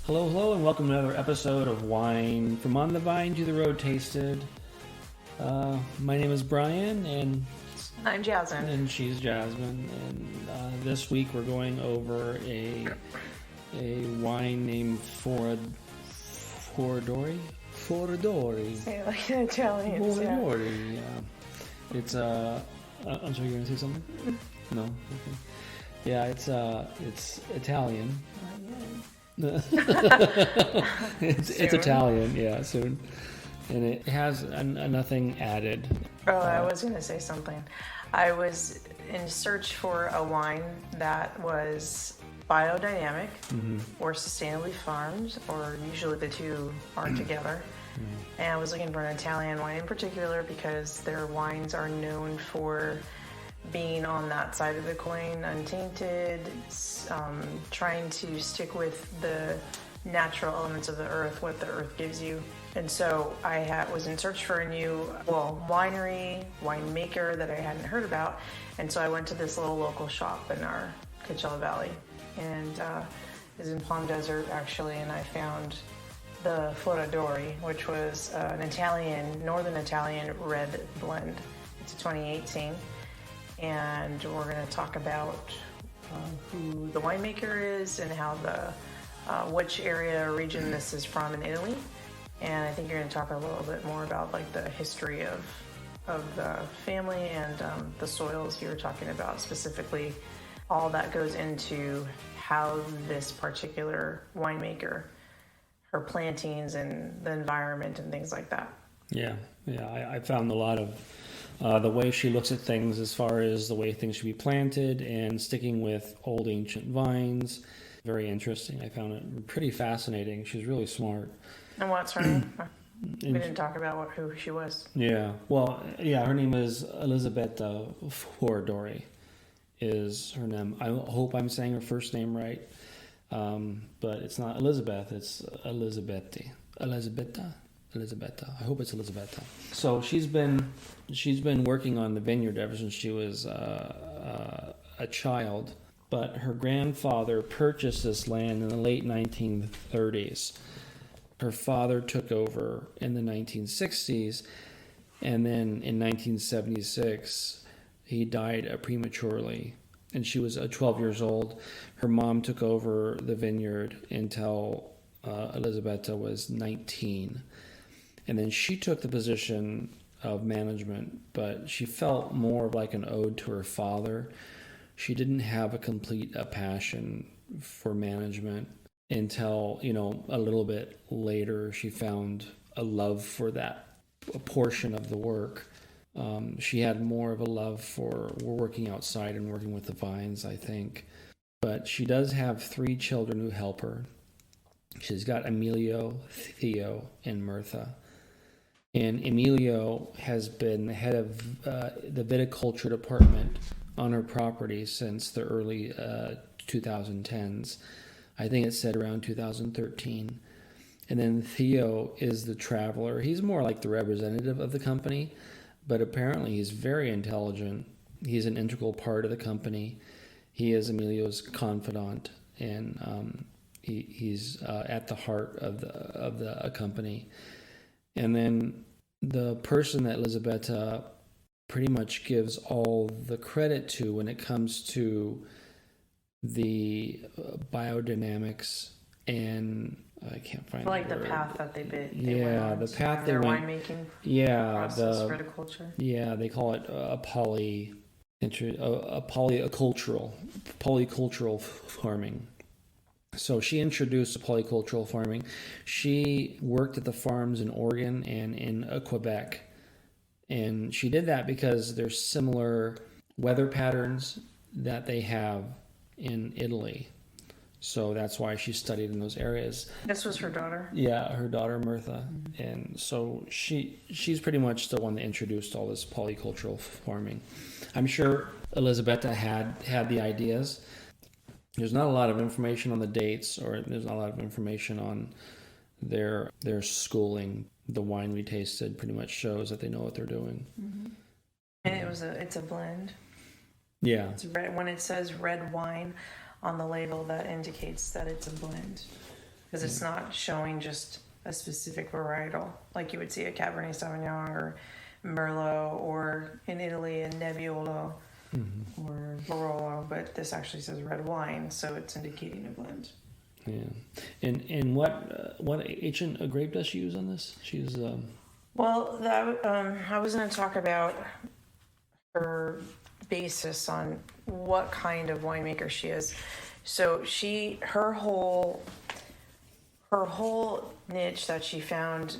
Hello, hello, and welcome to another episode of Wine from On the Vine to the Road Tasted. My name is Brian, and I'm Jasmine. And she's Jasmine. And this week we're going over a wine named Foradori. Say it like an Italian. Foradori. Yeah. It's I'm sorry, you're gonna say something? No. Okay. Yeah, it's Italian. It's Italian, yeah, soon. And it has a nothing added. Oh, I was going to say something. I was in search for a wine that was biodynamic or sustainably farmed, or usually the two are together. And I was looking for an Italian wine in particular because their wines are known for being on that side of the coin, untainted, trying to stick with the natural elements of the earth, what the earth gives you. And so I was in search for a new, winery, winemaker that I hadn't heard about. And so I went to this little local shop in our Coachella Valley, and it's in Palm Desert actually, and I found the Foradori, which was an Northern Italian red blend. It's a 2018. And we're going to talk about who the winemaker is and how which area or region this is from in Italy. And I think you're going to talk a little bit more about like the history of the family and the soils you were talking about, specifically all that goes into how this particular winemaker, her plantings and the environment and things like that. Yeah, I found a lot of the way she looks at things as far as the way things should be planted and sticking with old ancient vines. Very interesting. I found it pretty fascinating. She's really smart. And what's her name? We didn't talk about who she was. Yeah. Well, yeah, her name is Elisabetta Foradori is her name. I hope I'm saying her first name right. But it's not Elizabeth, it's Elisabetta. I hope it's Elisabetta. So she's been working on the vineyard ever since she was a child. But her grandfather purchased this land in the late 1930s. Her father took over in the 1960s, and then in 1976 he died prematurely, and she was 12 years old. Her mom took over the vineyard until Elisabetta was 19. And then she took the position of management, but she felt more of like an ode to her father. She didn't have a complete passion for management until, a little bit later she found a love for that portion of the work. She had more of a love for working outside and working with the vines, I think. But she does have 3 children who help her. She's got Emilio, Theo, and Mirtha. And Emilio has been the head of the viticulture department on her property since the early 2010s. I think it said around 2013. And then Theo is the traveler. He's more like the representative of the company, but apparently he's very intelligent. He's an integral part of the company. He is Emilio's confidant, and he's at the heart of the company. And then the person that Elisabetta pretty much gives all the credit to when it comes to the biodynamics and I can't find the path that they went on. The path they went. Winemaking. Yeah, process, viticulture. Yeah, they call it a polycultural farming. So she introduced polycultural farming. She worked at the farms in Oregon and in Quebec. And she did that because there's similar weather patterns that they have in Italy. So that's why she studied in those areas. This was her daughter? Yeah, her daughter Mirtha. Mm-hmm. And so she's pretty much the one that introduced all this polycultural farming. I'm sure Elisabetta had the ideas. There's not a lot of information on the dates, or there's not a lot of information on their schooling. The wine we tasted pretty much shows that they know what they're doing. Mm-hmm. And it's a blend. Yeah. It's red. When it says red wine on the label, that indicates that it's a blend. because it's not showing just a specific varietal like you would see a Cabernet Sauvignon or Merlot, or in Italy a Nebbiolo or Barolo, but this actually says red wine, so it's indicating a blend. Yeah, and what agent grape does she use on this? She's Well, I was going to talk about her basis on what kind of winemaker she is. So her whole niche that she found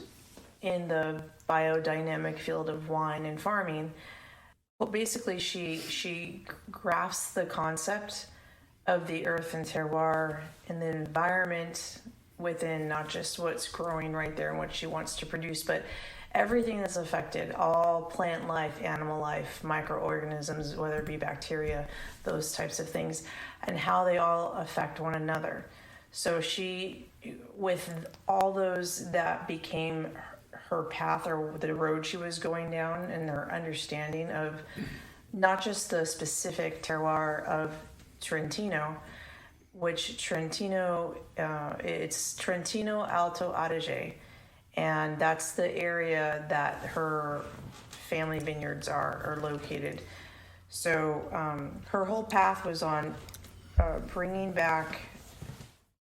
in the biodynamic field of wine and farming, well, basically she grasps the concept of the earth and terroir and the environment within not just what's growing right there and what she wants to produce, but everything that's affected, all plant life, animal life, microorganisms, whether it be bacteria, those types of things, and how they all affect one another. So she, with all those, that became her path or the road she was going down, and her understanding of not just the specific terroir of Trentino, which Trentino, it's Trentino Alto Adige, and that's the area that her family vineyards are located. So her whole path was on bringing back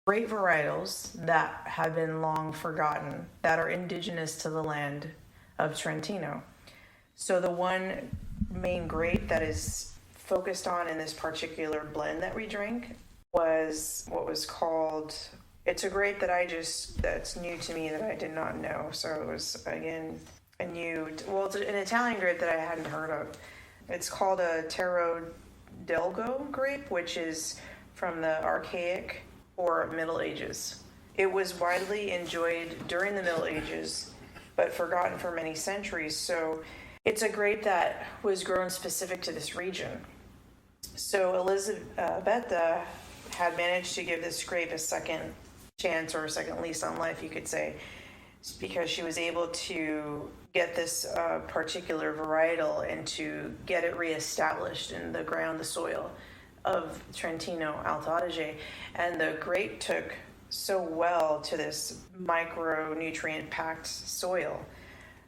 great varietals that have been long forgotten, that are indigenous to the land of Trentino. So the one main grape that is focused on in this particular blend that we drank was what was called, it's a grape that's new to me that I did not know. So it was, again, it's an Italian grape that I hadn't heard of. It's called a Teroldego grape, which is from the Archaic or Middle Ages. It was widely enjoyed during the Middle Ages, but forgotten for many centuries. So it's a grape that was grown specific to this region. So Elisabetta had managed to give this grape a second chance, or a second lease on life, you could say, because she was able to get this particular varietal and to get it reestablished in the ground, the soil of Trentino Alto Adige. And the grape took so well to this micronutrient packed soil.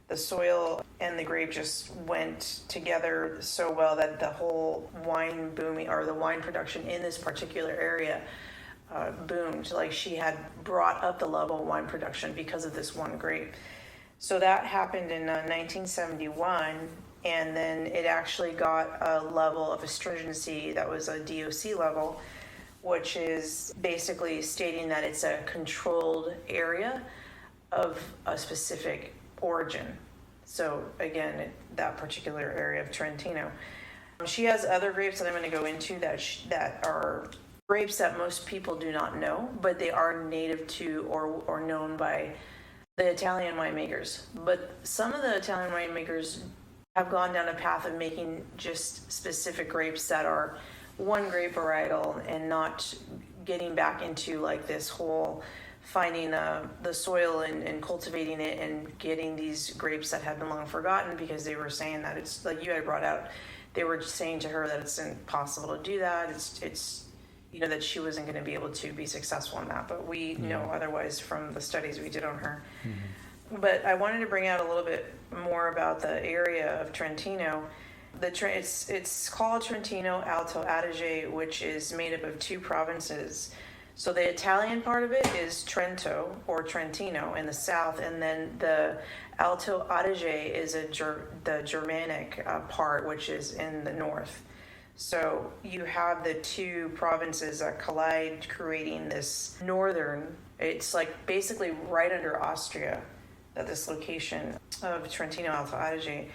The soil and the grape just went together so well that the whole wine booming, or the wine production in this particular area, boomed. Like, she had brought up the level of wine production because of this one grape. So that happened in 1971, and then it actually got a level of astringency that was a DOC level, which is basically stating that it's a controlled area of a specific origin. So again, that particular area of Trentino. She has other grapes that I'm going to go into that are grapes that most people do not know, but they are native to or known by the Italian winemakers. But some of the Italian winemakers have gone down a path of making just specific grapes that are one grape varietal, and not getting back into like this whole finding the soil and cultivating it and getting these grapes that have been long forgotten, because they were saying that it's, like you had brought out, they were saying to her that it's impossible to do that. It's that she wasn't going to be able to be successful in that, but we know otherwise from the studies we did on her. But I wanted to bring out a little bit more about the area of Trentino. It's called Trentino Alto Adige, which is made up of two provinces. So the Italian part of it is Trento or Trentino in the south, and then the Alto Adige is the Germanic part, which is in the north. So you have the two provinces that collide, creating this northern, it's like basically right under Austria, that this location of Trentino Alto Adige.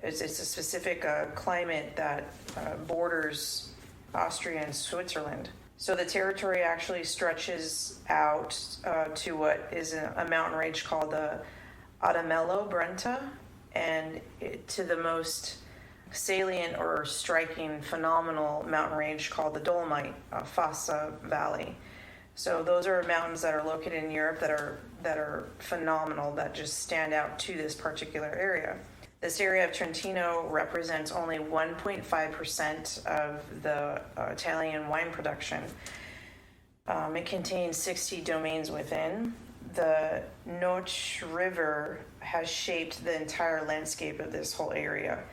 It's a specific climate that borders Austria and Switzerland. So the territory actually stretches out to what is a mountain range called the Adamello Brenta, and to the most salient or striking phenomenal mountain range called the Dolomite Fossa Valley. So those are mountains that are located in Europe that are phenomenal, that just stand out to this particular area. This area of Trentino represents only 1.5% of the Italian wine production. It contains 60 domains within. The Noche River has shaped the entire landscape of this whole area.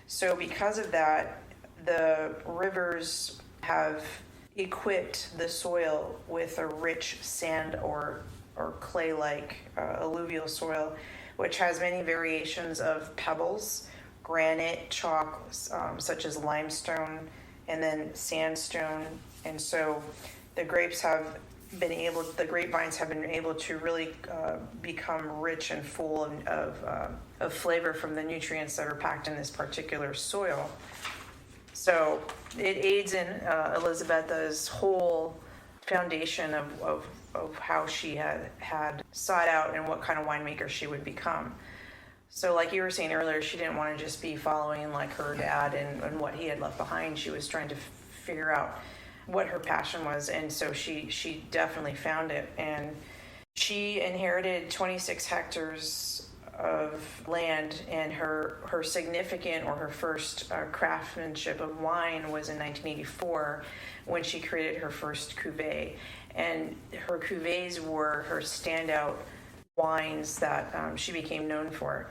So, because of that, the rivers have equipped the soil with a rich sand or clay like alluvial soil, which has many variations of pebbles, granite, chalk, such as limestone, and then sandstone. And so the grapevines have been able to really become rich and full of flavor from the nutrients that are packed in this particular soil. So it aids in Elisabetta's whole foundation of how she had sought out and what kind of winemaker she would become. So like you were saying earlier, she didn't want to just be following like her dad and what he had left behind. She was trying to figure out what her passion was, and so she definitely found it. And she inherited 26 hectares of land, and her significant or her first craftsmanship of wine was in 1984 when she created her first cuvee. And her cuvées were her standout wines that she became known for.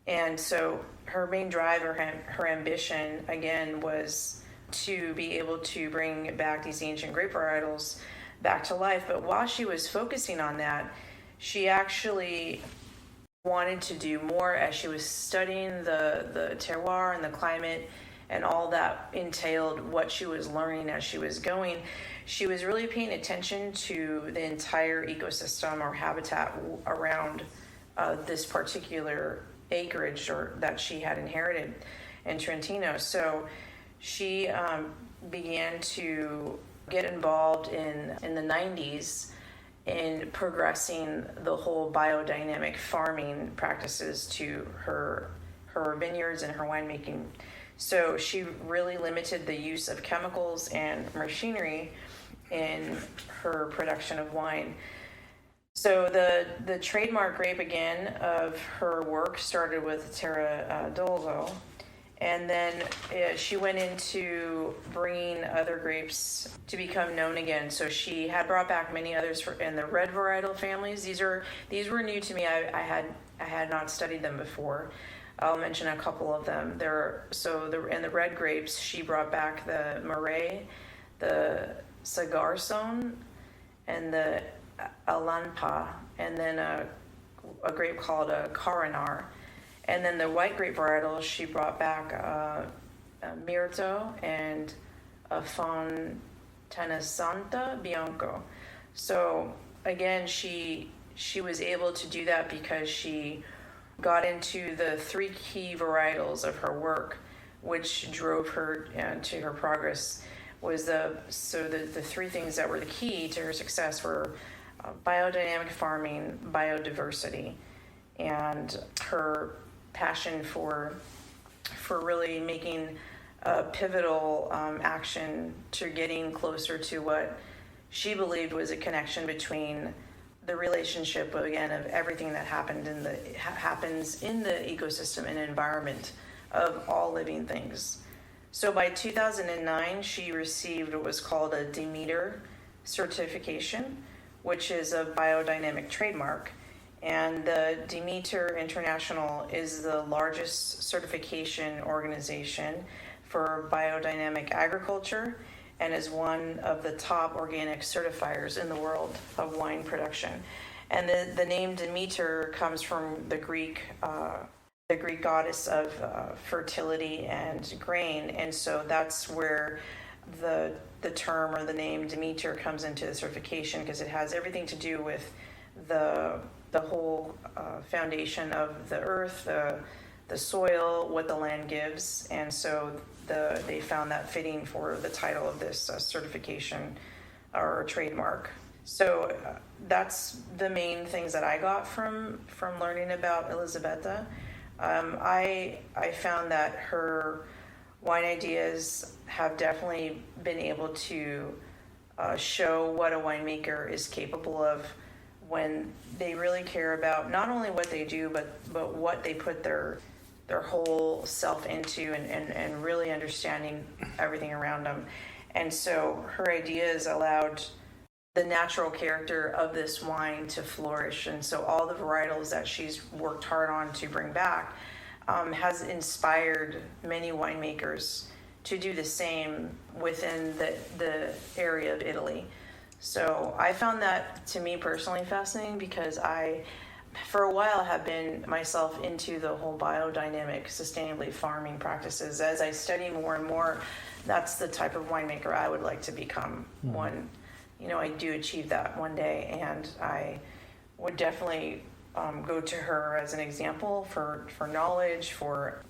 And so her main drive or her ambition again was to be able to bring back these ancient grape varietals back to life. But while she was focusing on that, she actually wanted to do more as she was studying the terroir and the climate and all that entailed what she was learning as she was going. She was really paying attention to the entire ecosystem or habitat around this particular acreage or that she had inherited in Trentino. So she began to get involved in the 90s in progressing the whole biodynamic farming practices to her vineyards and her winemaking. So she really limited the use of chemicals and machinery in her production of wine. So the trademark grape again of her work started with Teroldego, and then she went into bringing other grapes to become known again. So she had brought back many others in the red varietal families. These were new to me. I had not studied them before. I'll mention a couple of them. In the red grapes, she brought back the Marais, the Sagarson, and the Alanpa, and then a grape called a Coronar. And then the white grape varietals, she brought back a Mirto and a Fontanasanta Bianco. So again, she was able to do that because she got into the three key varietals of her work, which drove her to her progress. The three things that were the key to her success were biodynamic farming, biodiversity, and her passion for really making a pivotal action to getting closer to what she believed was a connection between the relationship again of everything that happens in the ecosystem and environment of all living things. So by 2009, she received what was called a Demeter certification, which is a biodynamic trademark. And the Demeter International is the largest certification organization for biodynamic agriculture and is one of the top organic certifiers in the world of wine production. And the name Demeter comes from the Greek goddess of fertility and grain, and so that's where the term or the name Demeter comes into the certification, because it has everything to do with the whole foundation of the earth, the soil, what the land gives, and so they found that fitting for the title of this certification or trademark. So that's the main things that I got from learning about Elisabetta. I found that her wine ideas have definitely been able to show what a winemaker is capable of when they really care about not only what they do, but what they put their whole self into and really understanding everything around them. And so her ideas allowed the natural character of this wine to flourish. And so all the varietals that she's worked hard on to bring back has inspired many winemakers to do the same within the area of Italy. So I found that, to me personally, fascinating, because I, for a while, have been myself into the whole biodynamic, sustainably farming practices. As I study more and more, that's the type of winemaker I would like to become. One, I do achieve that one day, and I would definitely go to her as an example for knowledge, for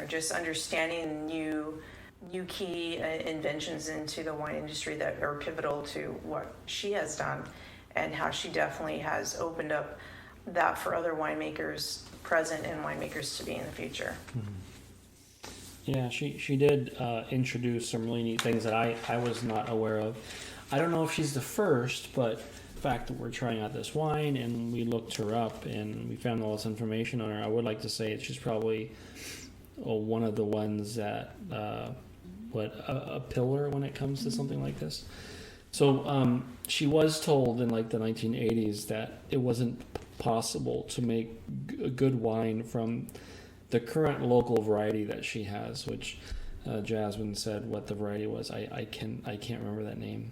just understanding new key inventions into the wine industry that are pivotal to what she has done, and how she definitely has opened up that for other winemakers present and winemakers to be in the future. Yeah, she did introduce some really neat things that I was not aware of. I don't know if she's the first, but the fact that we're trying out this wine and we looked her up and we found all this information on her, I would like to say she's probably one of the ones that a pillar when it comes to something like this. So she was told in like the 1980s that it wasn't possible to make a good wine from the current local variety that she has, which Jasmine said what the variety was. I can't remember that name.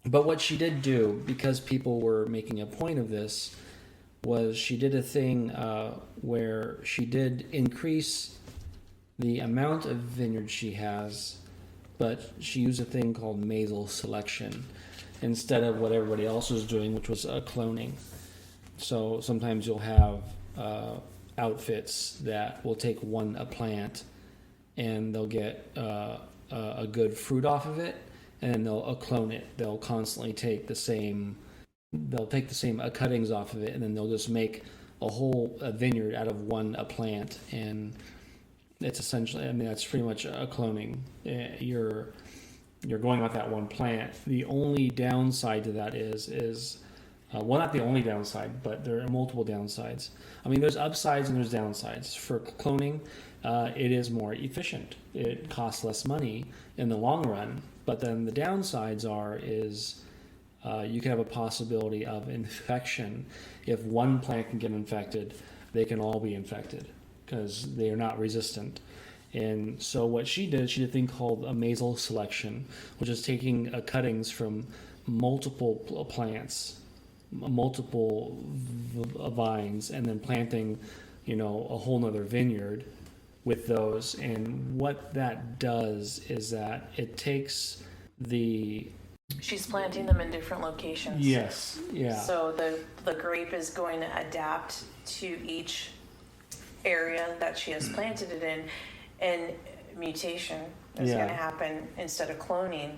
But what she did do, because people were making a point of this, was she did a thing where she did increase the amount of vineyard she has, but she used a thing called massal selection instead of what everybody else was doing, which was cloning. So sometimes you'll have outfits that will take a plant and they'll get a good fruit off of it, and they'll clone it. They'll constantly take the same cuttings off of it, and then they'll just make a whole vineyard out of a plant. And it's essentially, that's pretty much a cloning. You're going off that one plant. The only downside to that is well, not the only downside, but there are multiple downsides. I mean, there's upsides and there's downsides. For cloning, it is more efficient. It costs less money in the long run. But then the downsides is you can have a possibility of infection. If one plant can get infected, they can all be infected because they are not resistant. And so what she did a thing called a massal selection, which is taking cuttings from multiple plants, multiple vines, and then planting, a whole nother vineyard with those. And what that does is that it takes She's planting them in different locations. Yes, yeah. So the grape is going to adapt to each area that she has planted it in, and mutation is going to happen instead of cloning.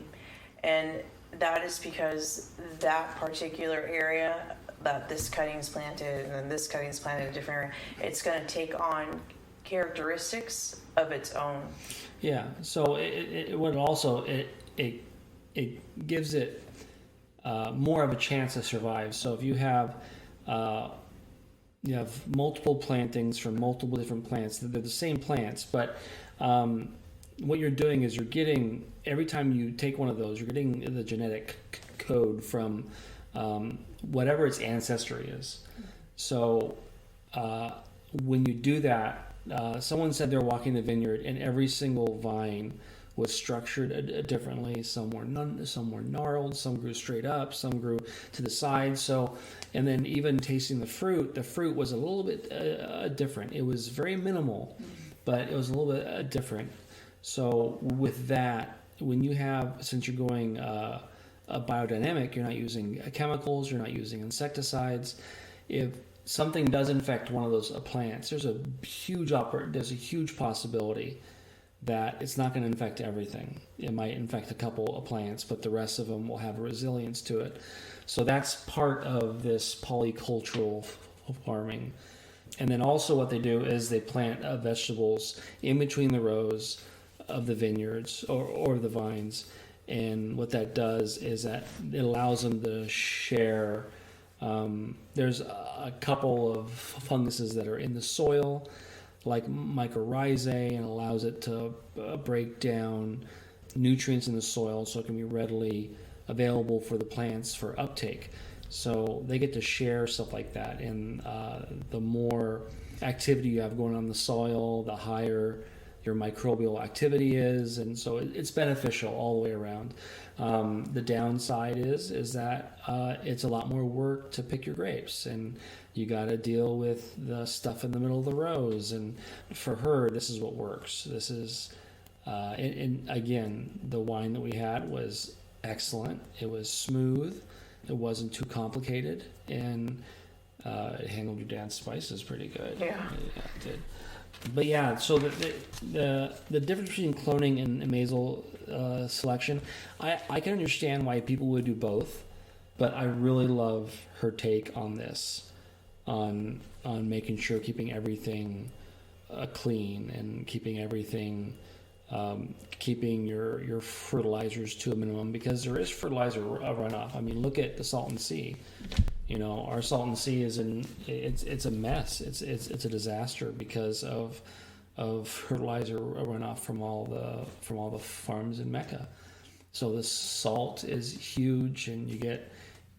And that is because that particular area that this cutting is planted and then this cutting is planted in a different area, it's going to take on characteristics of its own. Yeah. So it would also it gives it more of a chance to survive. So if you have multiple plantings from multiple different plants, they're the same plants, but what you're doing is you're getting, every time you take one of those, you're getting the genetic code from whatever its ancestry is. So when you do that, someone said they're walking the vineyard and every single vine was structured differently. Some were gnarled, some grew straight up, some grew to the side. So, and then even tasting the fruit was a little bit different. It was very minimal, but it was a little bit different. So with that, when you have, since you're going a biodynamic, you're not using chemicals, you're not using insecticides. If something does infect one of those plants, there's a huge possibility that it's not going to infect everything. It might infect a couple of plants, but the rest of them will have a resilience to it. So that's part of this polycultural farming. And then also what they do is they plant vegetables in between the rows of the vineyards or the vines. And what that does is that it allows them to share. There's a couple of funguses that are in the soil, like mycorrhizae, and allows it to break down nutrients in the soil so it can be readily available for the plants for uptake. So they get to share stuff like that. And the more activity you have going on in the soil, the higher your microbial activity is. And so it's beneficial all the way around. The downside is that it's a lot more work to pick your grapes, and you got to deal with the stuff in the middle of the rows. And for her, this is what works. This is, and again, the wine that we had was excellent. It was smooth. It wasn't too complicated, and it handled your dad's spices pretty good. Yeah, it did. But yeah, so the difference between cloning and massal selection, I can understand why people would do both, but I really love her take on this, on making sure keeping everything clean and keeping everything, keeping your fertilizers to a minimum, because there is fertilizer runoff. I mean, look at the Salton Sea. You know, our Salton Sea it's a mess. It's a disaster because of fertilizer runoff from all the farms in Mecca. So the salt is huge, and you get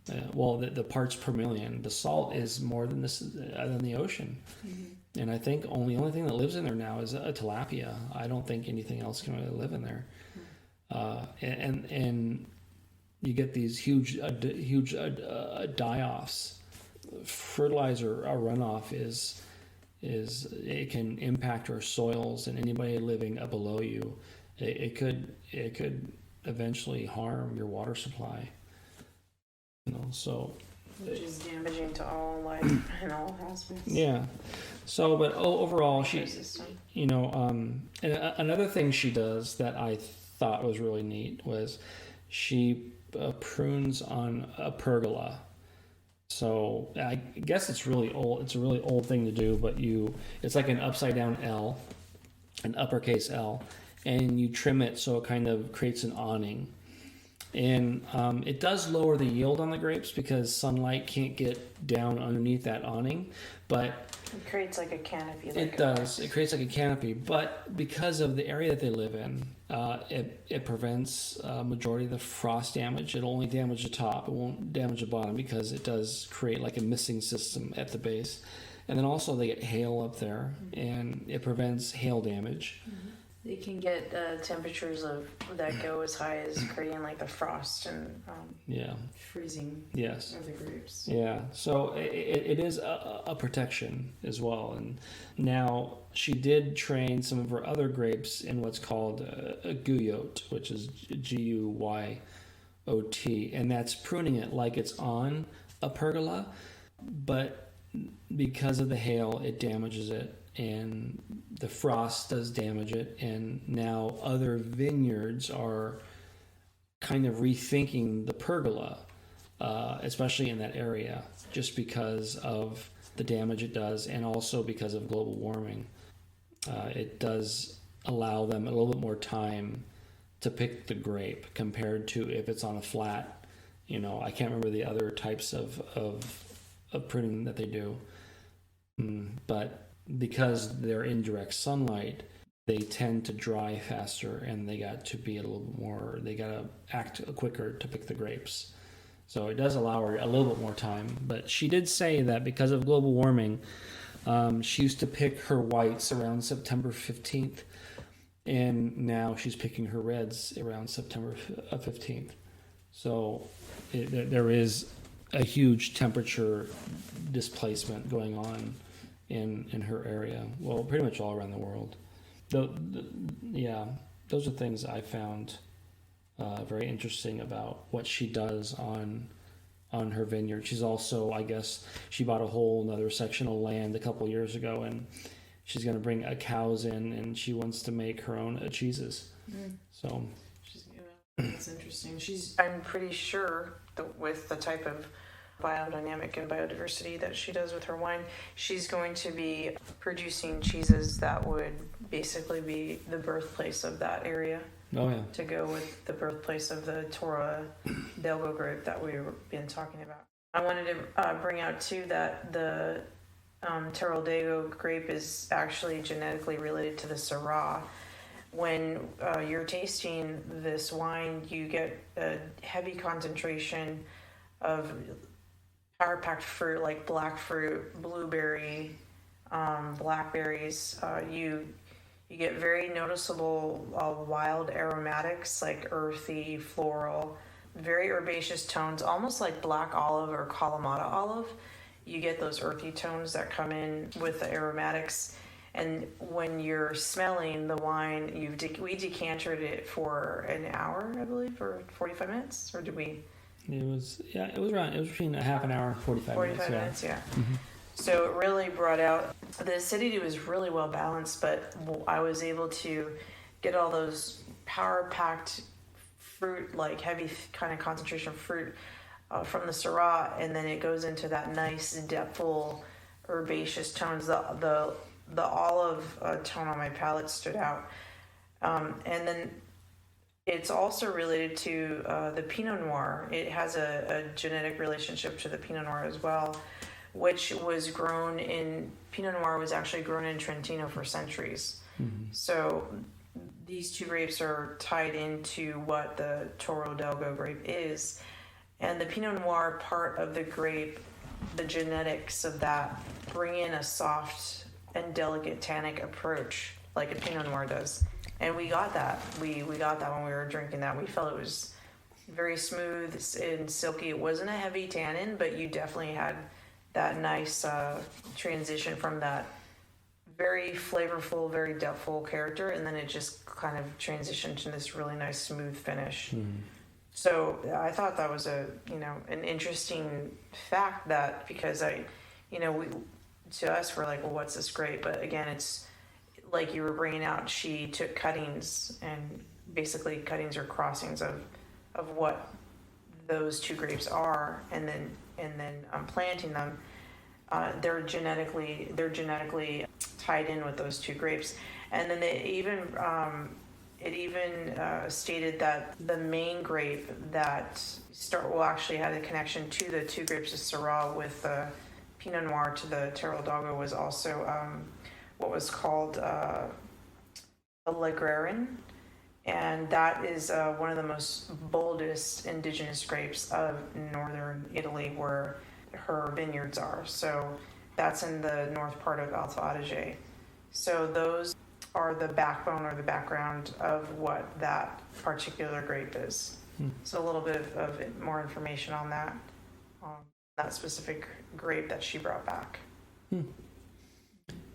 the parts per million. The salt is more than the ocean. Mm-hmm. And I think only thing that lives in there now is a tilapia. I don't think anything else can really live in there. Mm-hmm. And you get these huge die-offs. Fertilizer runoff is it can impact our soils, and anybody living up below you. It could eventually harm your water supply. You know, so which is damaging to all life and all aspects. Yeah. So, but overall, she, you know, and another thing she does that I thought was really neat was she prunes on a pergola. So I guess it's really old. It's a really old thing to do, but it's like an upside down L, an uppercase L, and you trim it so it kind of creates an awning. And it does lower the yield on the grapes because sunlight can't get down underneath that awning, but it creates like a canopy. It does. It creates like a canopy, but because of the area that they live in, it prevents majority of the frost damage. It'll only damage the top. It won't damage the bottom because it does create like a missing system at the base. And then also they get hail up there, and it prevents hail damage. Mm-hmm. They can get temperatures that go as high as creating like the frost and freezing of the grapes. Yeah, so it is a protection as well. And now she did train some of her other grapes in what's called a guyot, which is Guyot, and that's pruning it like it's on a pergola, but because of the hail, it damages it. And the frost does damage it, and now other vineyards are kind of rethinking the pergola, especially in that area, just because of the damage it does, and also because of global warming. It does allow them a little bit more time to pick the grape compared to if it's on a flat. You know, I can't remember the other types of pruning that they do, but because they're in direct sunlight, they tend to dry faster, and they got to be a little bit more, they got to act quicker to pick the grapes. So it does allow her a little bit more time. But she did say that because of global warming, she used to pick her whites around September 15th, and now she's picking her reds around September 15th. So there is a huge temperature displacement going on in her area. Well, pretty much all around the world. Those are things I found very interesting about what she does on her vineyard. She's also, I guess, she bought a whole another section of land a couple years ago, and she's going to bring cows in, and she wants to make her own cheeses. So that's interesting. I'm pretty sure that with the type of biodynamic and biodiversity that she does with her wine, she's going to be producing cheeses that would basically be the birthplace of that area. Oh yeah. To go with the birthplace of the Teroldego grape that we've been talking about. I wanted to bring out too that the Teroldego grape is actually genetically related to the Syrah, when you're tasting this wine, you get a heavy concentration of power packed fruit like black fruit, blueberry, blackberries. You get very noticeable wild aromatics like earthy, floral, very herbaceous tones, almost like black olive or Kalamata olive. You get those earthy tones that come in with the aromatics. And when you're smelling the wine, we decanted it for an hour, I believe, or 45 minutes, or did we? It was between a half an hour and 45 minutes. 45 minutes, yeah. Mm-hmm. So it really brought out, the acidity was really well balanced, but I was able to get all those power-packed fruit, like heavy kind of concentration of fruit from the Syrah, and then it goes into that nice, depthful, herbaceous tones. The olive tone on my palate stood out. And then it's also related to the Pinot Noir. It has a genetic relationship to the Pinot Noir as well, which was grown in, Pinot Noir was actually grown in Trentino for centuries. Mm-hmm. So these two grapes are tied into what the Teroldego grape is. And the Pinot Noir part of the grape, the genetics of that, bring in a soft and delicate tannic approach like a Pinot Noir does. And we got that. We got that when we were drinking that. We felt it was very smooth and silky. It wasn't a heavy tannin, but you definitely had that nice transition from that very flavorful, very depthful character, and then it just kind of transitioned to this really nice smooth finish. So I thought that was an interesting fact, that because to us we're like, well, what's this grape? But again, it's like you were bringing out, she took cuttings, and basically cuttings are crossings of what those two grapes are, and then planting them. They're genetically tied in with those two grapes, and then it even stated that the main grape that actually had a connection to the two grapes of Syrah with the Pinot Noir to the Teroldego was also what was called the Legrand, and that is one of the most boldest indigenous grapes of northern Italy, where her vineyards are. So that's in the north part of Alto Adige. So those are the backbone or the background of what that particular grape is. So a little bit of more information on that specific grape that she brought back.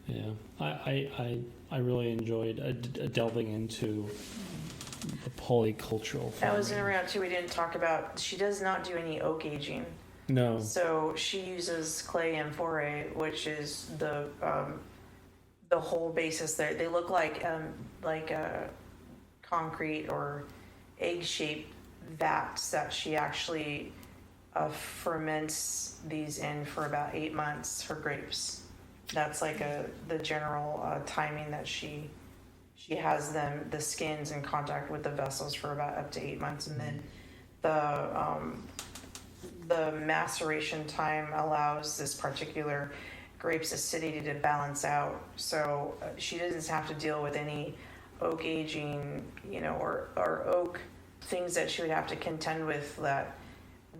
Yeah, I really enjoyed delving into the polycultural farming. That was in around too. We didn't talk about, she does not do any oak aging. No. So she uses clay amphora, which is the whole basis there. They look like concrete or egg-shaped vats that she actually ferments these in for about 8 months for grapes. That's like the general timing that she has the skins in contact with the vessels for about up to 8 months, and then the maceration time allows this particular grape's acidity to balance out. So she doesn't have to deal with any oak aging, or oak things that she would have to contend with that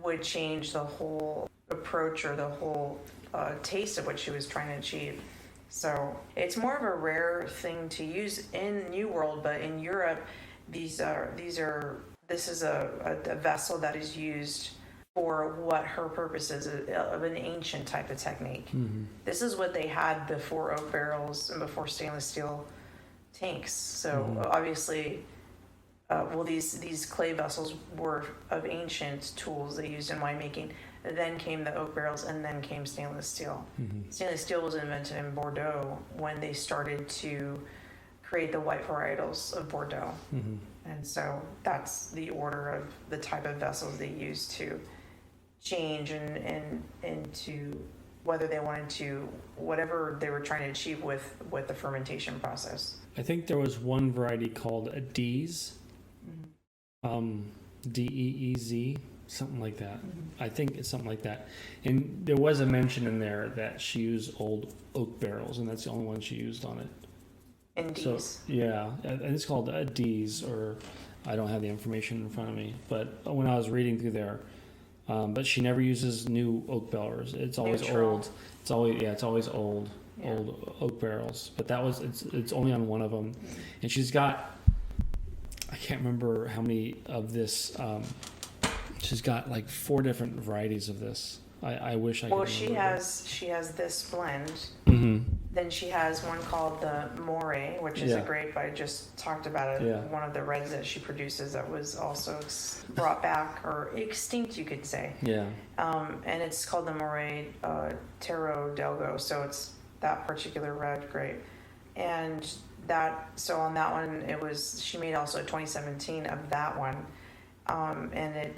would change the whole approach or the whole taste of what she was trying to achieve. So it's more of a rare thing to use in New World, but in Europe, this is a vessel that is used for what her purpose is, of an ancient type of technique. Mm-hmm. This is what they had before oak barrels and before stainless steel tanks. So obviously, these clay vessels were of ancient tools they used in winemaking. Then came the oak barrels, and then came stainless steel. Mm-hmm. Stainless steel was invented in Bordeaux when they started to create the white varietals of Bordeaux. Mm-hmm. And so that's the order of the type of vessels they used to change and to whether they wanted to, whatever they were trying to achieve with the fermentation process. I think there was one variety called a Deez, Deez, something like that. Mm-hmm. I think it's something like that. And there was a mention in there that she used old oak barrels, and that's the only one she used on it. In D's. So yeah, and it's called D's, or I don't have the information in front of me. But when I was reading through there, but she never uses new oak barrels. It's always Neutral. old. It's always old oak barrels. But it's only on one of them, and she's got, I can't remember how many of this. She's got like 4 different varieties of this. I wish I could. Well, remember. she has this blend. Mm-hmm. Then she has one called the Moray, which is a grape. I just talked about it. Yeah. One of the reds that she produces that was also brought back or extinct, you could say. Yeah. And it's called the Moray Teroldego. So it's that particular red grape. And so on that one, she made also 2017 of that one. And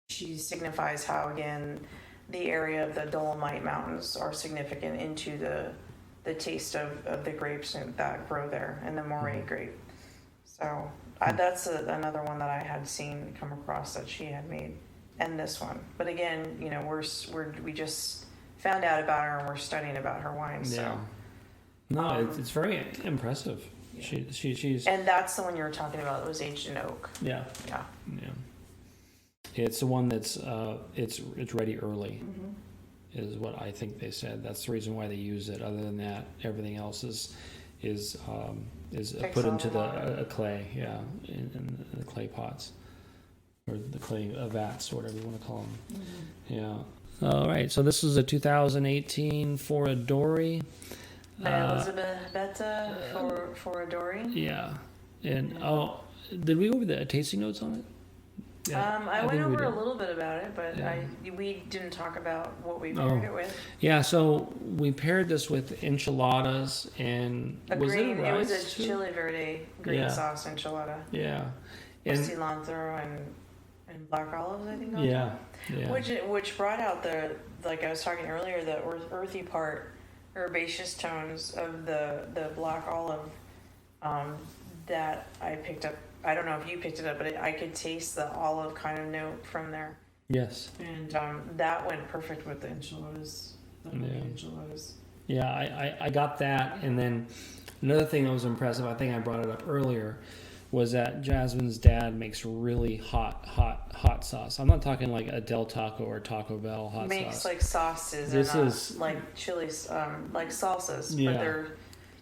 she signifies how, again, the area of the Dolomite Mountains are significant into the taste of the grapes that grow there, and the Moray grape. So that's another one that I had seen come across that she had made, and this one. But again, we just found out about her and we're studying about her wine. So no, it's very impressive. Yeah. She's and that's the one you were talking about that was aged in oak. Yeah. Yeah. Yeah. It's the one that's it's ready early, is what I think they said. That's the reason why they use it. Other than that, everything else is put into the clay, in the clay pots or the clay vats, or whatever you want to call them. Yeah. All right. So this is a 2018 Foradori. Elisabetta Foradori. Yeah. And did we go over the tasting notes on it? Yeah, I went over a little bit about it, but we didn't talk about what we paired it with. Yeah, so we paired this with enchiladas and it was a chili verde green sauce enchilada. Yeah, and cilantro and black olives, I think. Yeah. Which brought out like I was talking earlier, the earthy part, herbaceous tones of the black olive that I picked up. I don't know if you picked it up, but I could taste the olive kind of note from there. Yes. And that went perfect with the enchiladas. Yeah, I got that. And then another thing that was impressive, I think I brought it up earlier, was that Jasmine's dad makes really hot sauce. I'm not talking like a Del Taco or Taco Bell hot sauce. Makes like sauces. This is like chilies, like salsas. Yeah. But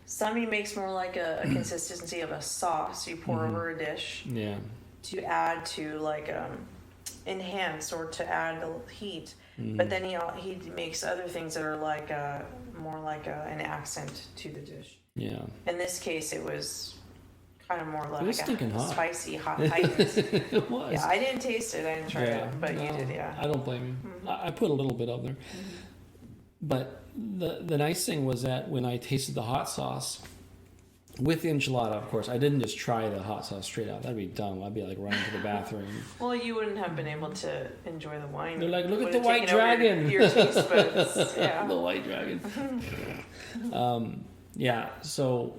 some he makes more like a consistency of a sauce you pour over a dish. Yeah. To add to like enhance or to add the heat. But then he makes other things that are like more like an accent to the dish. Yeah. In this case, it was kind of more like a spicy, heightened. It was. Yeah, I didn't taste it. I didn't try it, but you did. Yeah. I don't blame you. I put a little bit of there. But the nice thing was that when I tasted the hot sauce with the enchilada, of course, I didn't just try the hot sauce straight out. That'd be dumb. I'd be like running to the bathroom. Well, you wouldn't have been able to enjoy the wine. They're like, look at the white dragon. Your taste buds. Yeah. The white dragon. So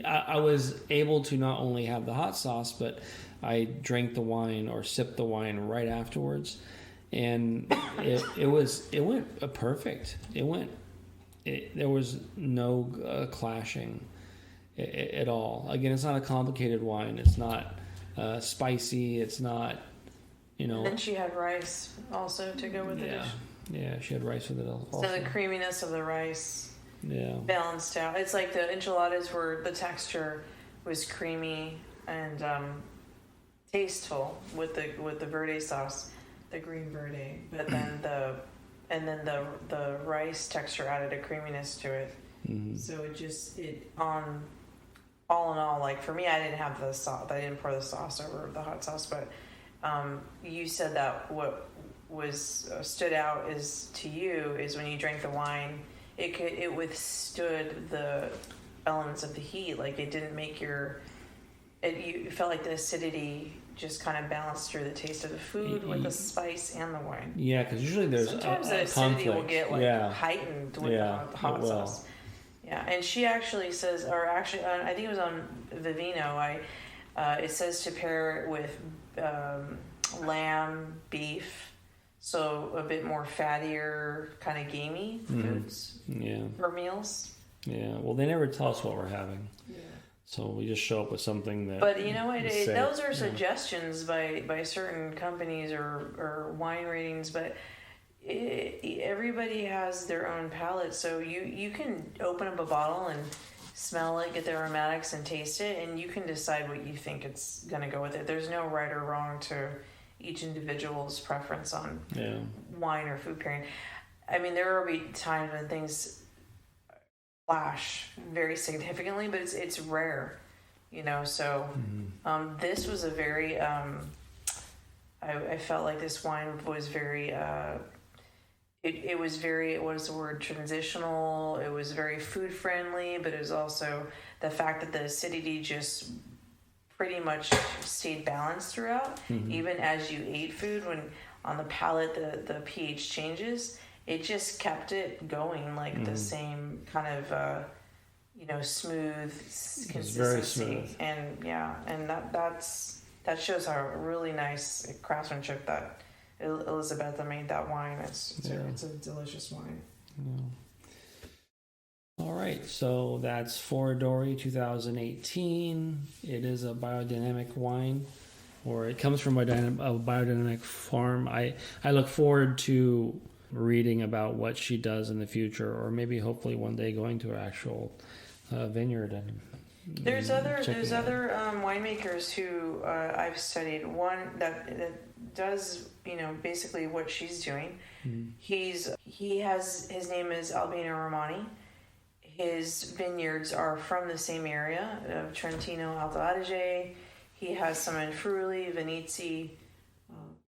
I was able to not only have the hot sauce, but I drank the wine or sipped the wine right afterwards. And it went perfect. There was no clashing at all. Again, it's not a complicated wine. It's not spicy. It's not, And then she had rice also to go with the dish. Yeah, she had rice with it also. So the creaminess of the rice balanced out. It's like the enchiladas the texture was creamy and tasteful with the verde sauce. The green verde, but then the rice texture added a creaminess to it. So all in all, like for me, I didn't have the sauce. I didn't pour the sauce over the hot sauce, but you said that what was stood out to you is when you drank the wine, it withstood the elements of the heat. Like it didn't make you felt like the acidity just kind of balanced through the taste of the food with the spice and the wine. Yeah, because usually there's sometimes the acidity will get heightened with the hot sauce. Yeah, and she actually says, or actually, I think it was on Vivino. It says to pair it with lamb, beef, so a bit more fattier, kind of gamey foods or meals. Yeah, well, they never tell us what we're having. Yeah. So we just show up with something that. But you know what? Those are suggestions by certain companies or wine ratings, but everybody has their own palate. So you can open up a bottle and smell it, get the aromatics, and taste it, and you can decide what you think it's going to go with it. There's no right or wrong to each individual's preference on wine or food pairing. I mean, there will be times when things flash very significantly, but it's rare, you know. So this was a very I felt like this wine was very it was very, what is the word, transitional. It was very food friendly, but it was also the fact that the acidity just pretty much stayed balanced throughout. Even as you ate food, when on the palate the pH changes, it just kept it going like the same kind of smooth consistency. Very smooth. And that shows how really nice craftsmanship that Elisabetta made that wine. It's a delicious wine. Yeah. All right, so that's Foradori 2018. It is a biodynamic wine, or it comes from a biodynamic farm. I look forward to reading about what she does in the future, or maybe hopefully one day going to her actual vineyard. And there's other winemakers who I've studied. One that does basically what she's doing. His name is Albino Romani. His vineyards are from the same area of Trentino, Alto Adige. He has some in Friuli, Venezia,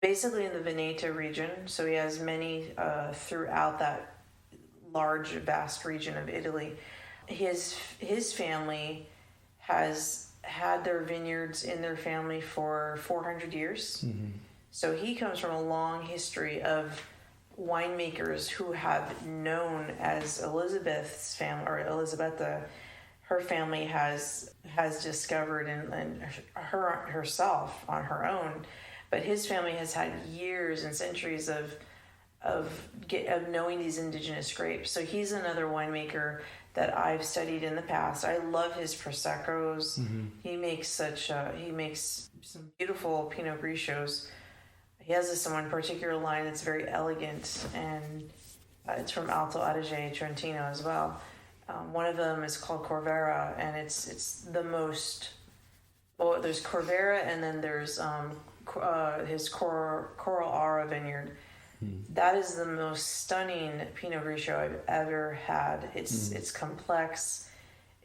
basically in the Veneto region. So he has many throughout that large, vast region of Italy. His family has had their vineyards in their family for 400 years. So he comes from a long history of winemakers who have known as Elizabeth's family, or Elisabetta, her family has discovered and herself on her own, but his family has had years and centuries of knowing these indigenous grapes. So he's another winemaker that I've studied in the past. I love his proseccos. He makes some beautiful Pinot Grigios. He has this one particular line that's very elegant, and it's from Alto Adige, Trentino as well. One of them is called Corvera, and it's the most. Well, there's Corvera, and then there's his Coral Ara vineyard. That is the most stunning Pinot Grigio I've ever had. It's complex.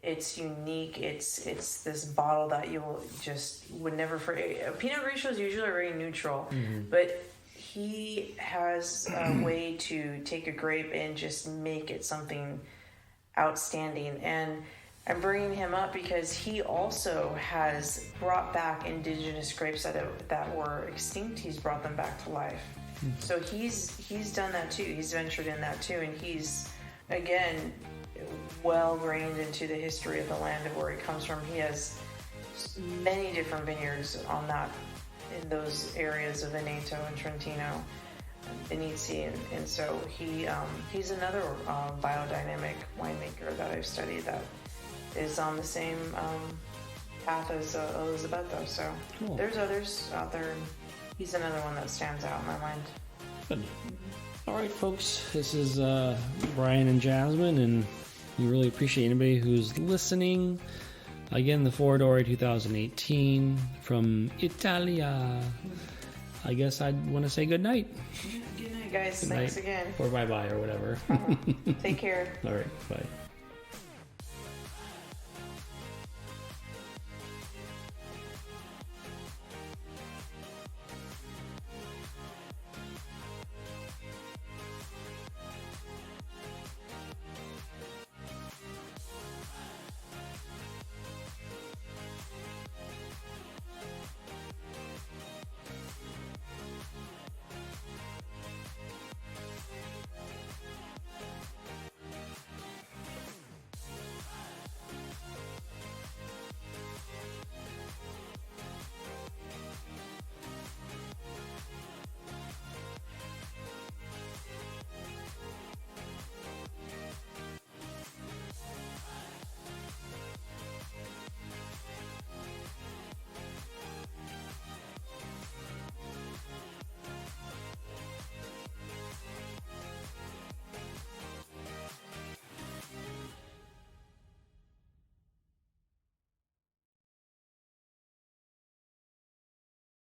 It's unique. It's this bottle that you would never forget. Pinot Grigio is usually very neutral, but he has a way to take a grape and just make it something outstanding. And I'm bringing him up because he also has brought back indigenous grapes that were extinct. He's brought them back to life. So he's done that too. He's ventured in that too, and he's again well grained into the history of the land of where he comes from. He has many different vineyards in those areas of Veneto and Trentino, Venezia, and so he's another biodynamic winemaker that I've studied that is on the same path as Elisabetta. So cool. There's others out there. He's another one that stands out in my mind. Good. All right, folks. This is Brian and Jasmine, and we really appreciate anybody who's listening. Again, the Foradori 2018 from Italia. I guess I'd want to say good night. Good night, guys. Thanks again. Or bye-bye or whatever. Take care. All right. Bye.